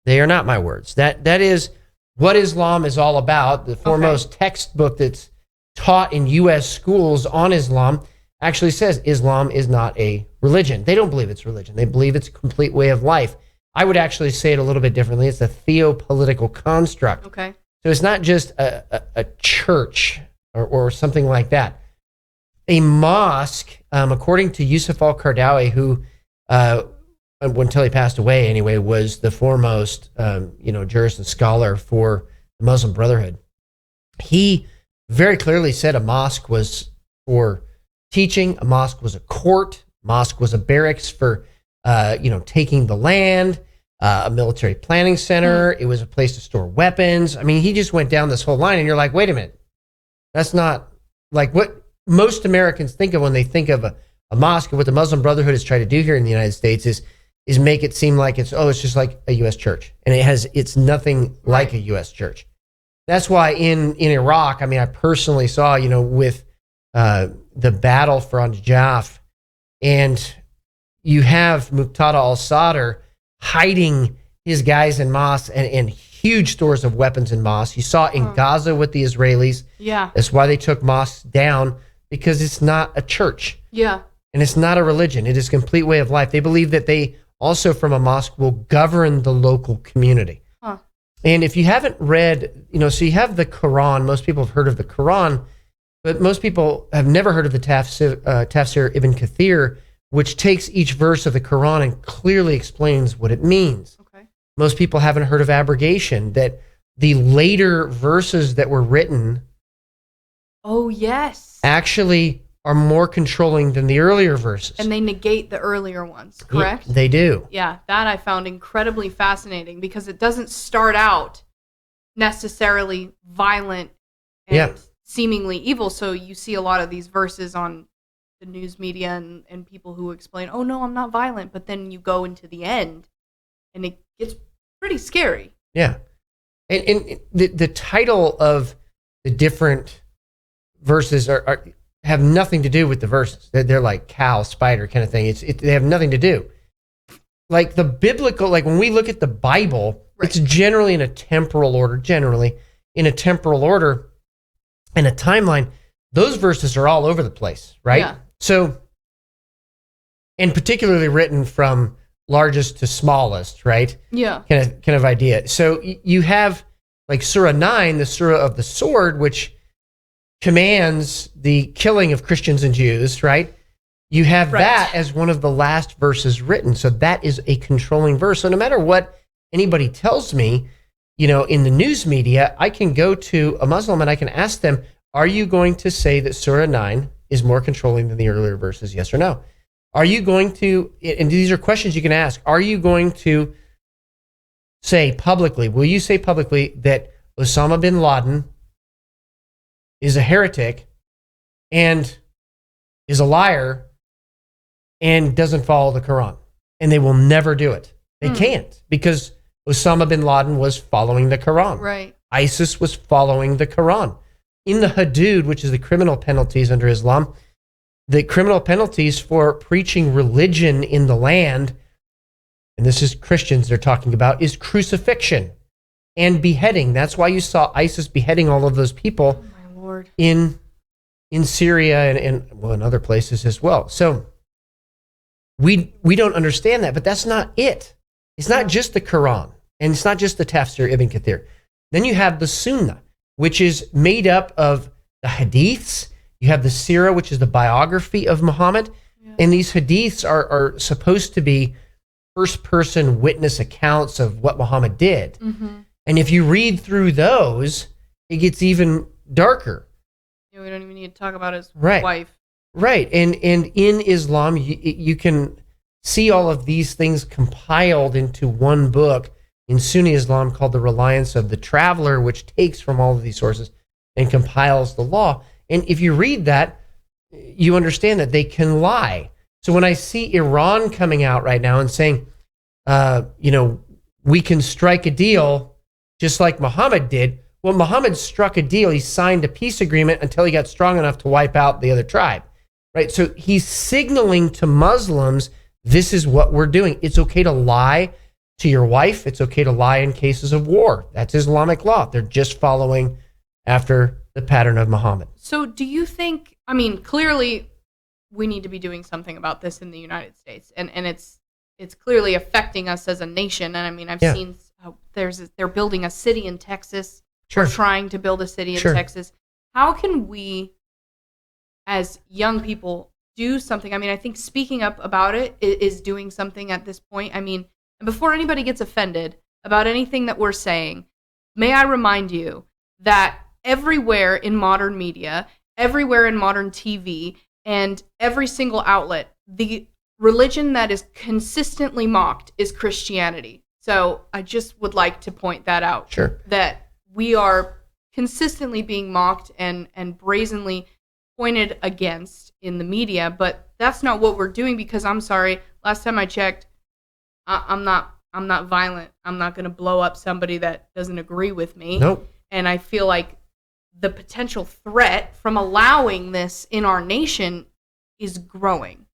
They are not my words. That is what Islam is all about. The foremost textbook that's taught in U.S. schools on Islam actually says Islam is not a religion. They don't believe it's religion. They believe it's a complete way of life. I would actually say it a little bit differently. It's a theopolitical construct. Okay. So it's not just a church or something like that. A mosque, according to Yusuf al-Qaradawi, who, until he passed away anyway, was the foremost, jurist and scholar for the Muslim Brotherhood. He very clearly said a mosque was for teaching, a mosque was a court, a mosque was a barracks for, taking the land, a military planning center. It was a place to store weapons. I mean, he just went down this whole line, and you're like, wait a minute. That's not like what most Americans think of when they think of a mosque. What the Muslim Brotherhood has tried to do here in the United States is make it seem like it's just like a U.S. church. And it's nothing like a U.S. church. That's why in Iraq, I mean, I personally saw, with the battle for Najaf, and you have Muqtada al-Sadr hiding his guys in mosques and huge stores of weapons in mosques. You saw in Gaza with the Israelis. Yeah. That's why they took mosques down, because it's not a church. Yeah. And it's not a religion. It is a complete way of life. They believe that they also, from a mosque, will govern the local community. Huh. And if you haven't read, so you have the Quran. Most people have heard of the Quran, but most people have never heard of the Tafsir Ibn Kathir, which takes each verse of the Quran and clearly explains what it means. Okay. Most people haven't heard of abrogation, that the later verses that were written Oh, yes. actually are more controlling than the earlier verses. And they negate the earlier ones, correct? Yeah, they do. Yeah, that I found incredibly fascinating, because it doesn't start out necessarily violent and seemingly evil. So you see a lot of these verses on the news media and people who explain, oh no, I'm not violent. But then you go into the end and it gets pretty scary. Yeah. And the title of the different verses have nothing to do with the verses. They're like cow, spider kind of thing. They have nothing to do. Like the biblical, like when we look at the Bible, it's generally in a temporal order, in a timeline. Those verses are all over the place, right? Yeah. So, and particularly written from largest to smallest, right? Yeah. Kind of idea. So you have like Surah 9, the Surah of the Sword, which commands the killing of Christians and Jews, right? You have that as one of the last verses written. So that is a controlling verse. So no matter what anybody tells me, in the news media, I can go to a Muslim and I can ask them, are you going to say that Surah 9 is more controlling than the earlier verses? Yes or no? Are you going to, and these are questions you can ask, are you going to say publicly, will you say publicly that Osama bin Laden is a heretic and is a liar and doesn't follow the Quran? And they will never do it. They can't, because Osama bin Laden was following the Quran. Right. ISIS was following the Quran. In the Hudud, which is the criminal penalties under Islam, the criminal penalties for preaching religion in the land, and this is Christians they're talking about, is crucifixion and beheading. That's why you saw ISIS beheading all of those people in Syria and in other places as well. So we don't understand that, but that's not it. It's not just the Quran, and it's not just the Tafsir Ibn Kathir. Then you have the Sunnah, which is made up of the Hadiths. You have the Sirah, which is the biography of Muhammad. Yeah. And these Hadiths are supposed to be first-person witness accounts of what Muhammad did. Mm-hmm. And if you read through those, it gets even darker. We don't even need to talk about his wife. Right. And in Islam, you can see all of these things compiled into one book in Sunni Islam called The Reliance of the Traveler, which takes from all of these sources and compiles the law. And if you read that, you understand that they can lie. So when I see Iran coming out right now and saying, we can strike a deal just like Muhammad did. Well, Muhammad struck a deal. He signed a peace agreement until he got strong enough to wipe out the other tribe, right? So he's signaling to Muslims, this is what we're doing. It's okay to lie to your wife. It's okay to lie in cases of war. That's Islamic law. They're just following after the pattern of Muhammad. So do you think, clearly we need to be doing something about this in the United States, and it's clearly affecting us as a nation. And I've seen they're building a city in Texas. Sure. Or trying to build a city in Texas. How can we, as young people, do something? I think speaking up about it is doing something at this point. And before anybody gets offended about anything that we're saying, may I remind you that everywhere in modern media, everywhere in modern TV, and every single outlet, the religion that is consistently mocked is Christianity. So I just would like to point that out. Sure. That we are consistently being mocked and brazenly pointed against in the media, but that's not what we're doing, because I'm sorry, last time I checked, I'm not violent. I'm not going to blow up somebody that doesn't agree with me. Nope. And I feel like the potential threat from allowing this in our nation is growing.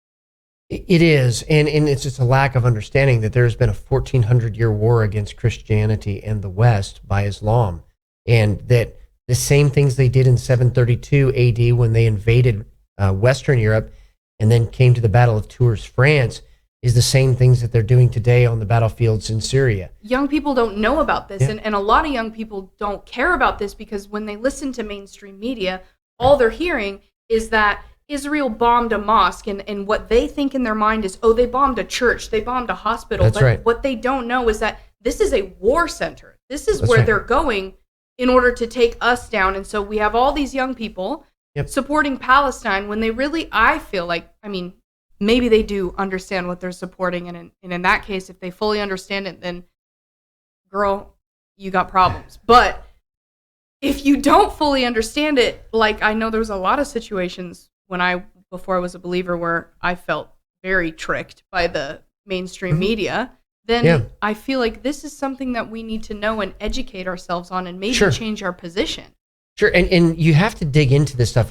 It is, and it's just a lack of understanding that there's been a 1,400-year war against Christianity and the West by Islam, and that the same things they did in 732 AD when they invaded Western Europe and then came to the Battle of Tours, France, is the same things that they're doing today on the battlefields in Syria. Young people don't know about this, and a lot of young people don't care about this because when they listen to mainstream media, all they're hearing is that Israel bombed a mosque, and what they think in their mind is, oh, they bombed a church, they bombed a hospital. That's but right. What they don't know is that this is a war center. This is That's where right. they're going in order to take us down. And so we have all these young people supporting Palestine when they really, I feel like, I mean, maybe they do understand what they're supporting. And in that case, if they fully understand it, then girl, you got problems. But if you don't fully understand it, like I know there's a lot of situations before I was a believer where I felt very tricked by the mainstream media, then I feel like this is something that we need to know and educate ourselves on and maybe change our position. Sure, and you have to dig into this stuff.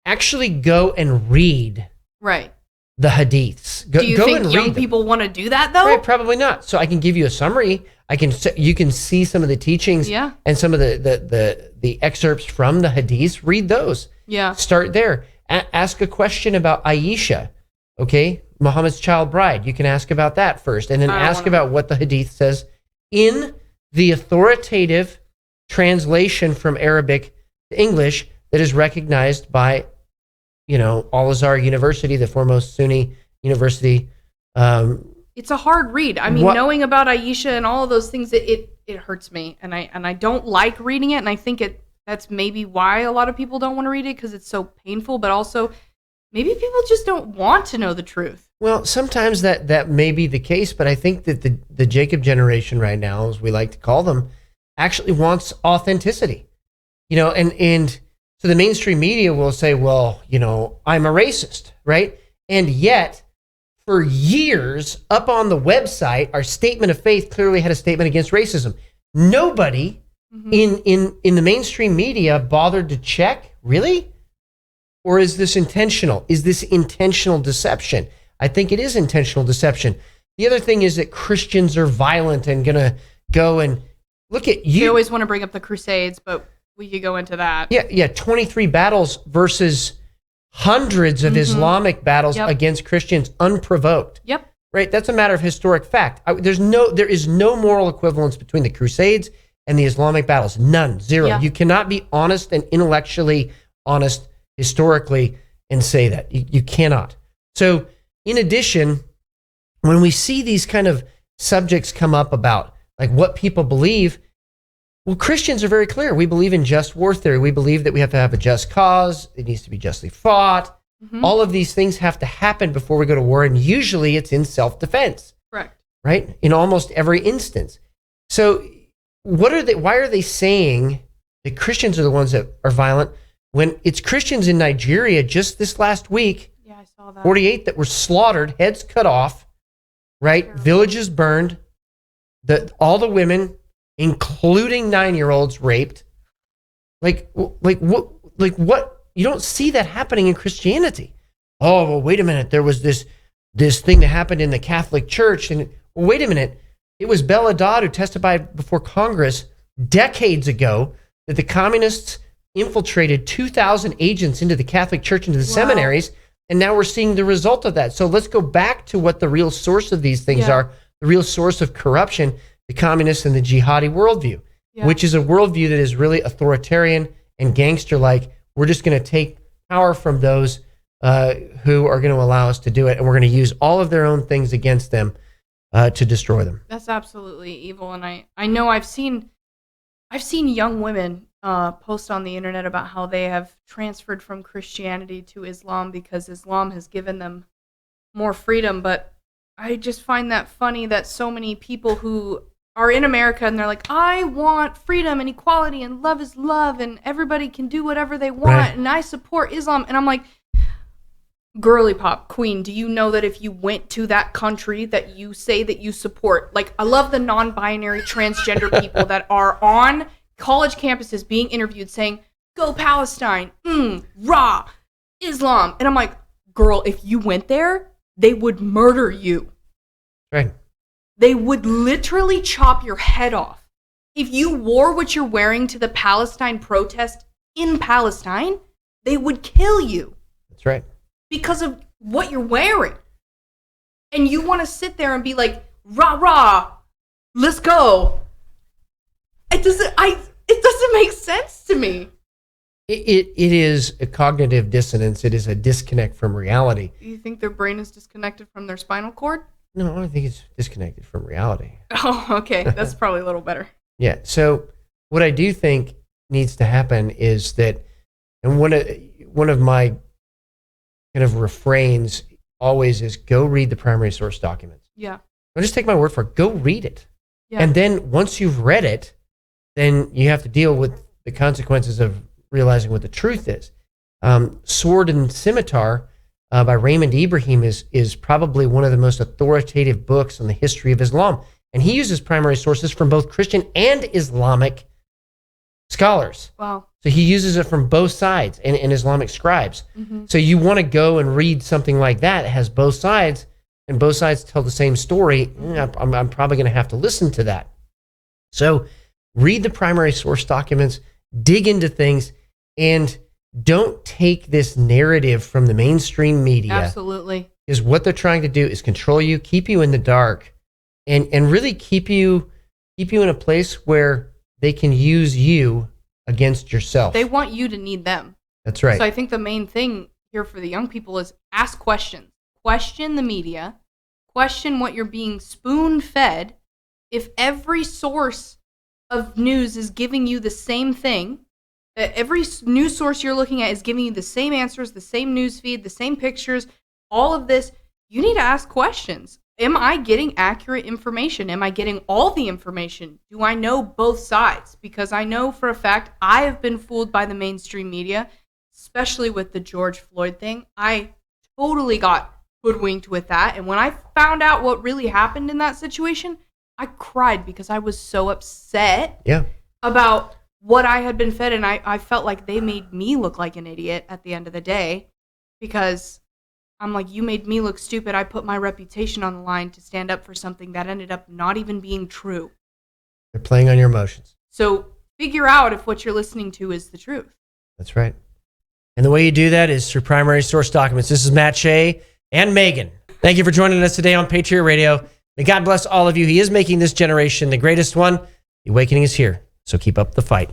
Actually go and read Right. the hadiths. Do you think young people want to do that though? Right, probably not. So I can give you a summary. You can see some of the teachings and some of the excerpts from the hadiths. Read those. Yeah. Start there. Ask a question about Aisha, okay? Muhammad's child bride. You can ask about that first, and then ask about what the hadith says in the authoritative translation from Arabic to English that is recognized by, Al-Azhar University, the foremost Sunni university. It's a hard read. I mean, knowing about Aisha and all of those things, it hurts me, and I don't like reading it, and I think that's maybe why a lot of people don't want to read it, because it's so painful, but also maybe people just don't want to know the truth. Well, sometimes that may be the case, but I think that the Jacob generation right now, as we like to call them, actually wants authenticity. And so the mainstream media will say, well, I'm a racist, right? And yet, for years, up on the website, our statement of faith clearly had a statement against racism. Nobody in the mainstream media bothered to check, really? Or is this intentional? Is this intentional deception? I think it is intentional deception. The other thing is that Christians are violent and going to go and look at you. You always want to bring up the Crusades, but we could go into that. Yeah, 23 battles versus hundreds of Islamic battles against Christians unprovoked. Yep. Right? That's a matter of historic fact. There is no moral equivalence between the Crusades and the Islamic battles. None. Zero. Yeah. You cannot be honest and intellectually honest historically and say that. You cannot. So, in addition, when we see these kind of subjects come up about like what people believe, well, Christians are very clear. We believe in just war theory. We believe that we have to have a just cause. It needs to be justly fought. All of these things have to happen before we go to war, and usually it's in self-defense. Correct. Right? In almost every instance. So why are they saying that Christians are the ones that are violent when it's Christians in Nigeria just this last week, 48 that were slaughtered, heads cut off, right? Villages burned, all the women, including 9-year-olds, raped. Like what? You don't see that happening in Christianity. Oh, well, wait a minute. There was this thing that happened in the Catholic Church, and well, wait a minute. It was Bella Dodd who testified before Congress decades ago that the communists infiltrated 2,000 agents into the Catholic Church, into the seminaries, and now we're seeing the result of that. So let's go back to what the real source of these things are, the real source of corruption, the communist and the jihadi worldview, which is a worldview that is really authoritarian and gangster-like. We're just going to take power from those who are going to allow us to do it, and we're going to use all of their own things against them to destroy them. That's absolutely evil, and I know I've seen young women post on the internet about how they have transferred from Christianity to Islam because Islam has given them more freedom. But I just find that funny that so many people who are in America and they're like, I want freedom and equality and love is love and everybody can do whatever they want and I support Islam. And I'm like, girly pop queen, do you know that if you went to that country that you say that you support, like I love the non-binary transgender people that are on college campuses being interviewed saying, "Go Palestine, rah, Islam." And I'm like, girl, if you went there, they would murder you. Right. They would literally chop your head off. If you wore what you're wearing to the Palestine protest in Palestine, they would kill you. That's right. Because of what you're wearing. And you want to sit there and be like, rah, rah, let's go. It doesn't make sense to me. It is a cognitive dissonance. It is a disconnect from reality. Do you think their brain is disconnected from their spinal cord? No, I don't think it's disconnected from reality. Oh, okay. That's probably a little better. Yeah. So what I do think needs to happen is that, and one of my kind of refrains always is go read the primary source documents. Yeah. Don't just take my word for it. Go read it. Yeah. And then once you've read it, then you have to deal with the consequences of realizing what the truth is. Sword and Scimitar by Raymond Ibrahim is probably one of the most authoritative books on the history of Islam. And he uses primary sources from both Christian and Islamic scholars. Wow. So he uses it from both sides and Islamic scribes. Mm-hmm. So you want to go and read something like that that has both sides, and both sides tell the same story. I'm probably going to have to listen to that. So read the primary source documents, dig into things, and don't take this narrative from the mainstream media. Absolutely. Because what they're trying to do is control you, keep you in the dark, and really keep you in a place where they can use you against yourself. They want you to need them. That's right. So I think the main thing here for the young people is ask questions. Question the media. Question what you're being spoon-fed. If every source of news is giving you the same thing, every news source you're looking at is giving you the same answers, the same news feed, the same pictures, all of this, you need to ask questions. Am I getting accurate information? Am I getting all the information? Do I know both sides? Because I know for a fact I have been fooled by the mainstream media, especially with the George Floyd thing. I totally got hoodwinked with that. And when I found out what really happened in that situation, I cried because I was so upset about what I had been fed. And I felt like they made me look like an idiot at the end of the day because I'm like, you made me look stupid. I put my reputation on the line to stand up for something that ended up not even being true. They're playing on your emotions. So figure out if what you're listening to is the truth. That's right. And the way you do that is through primary source documents. This is Matt Shea and Megan. Thank you for joining us today on Patriot Radio. May God bless all of you. He is making this generation the greatest one. The awakening is here. So keep up the fight.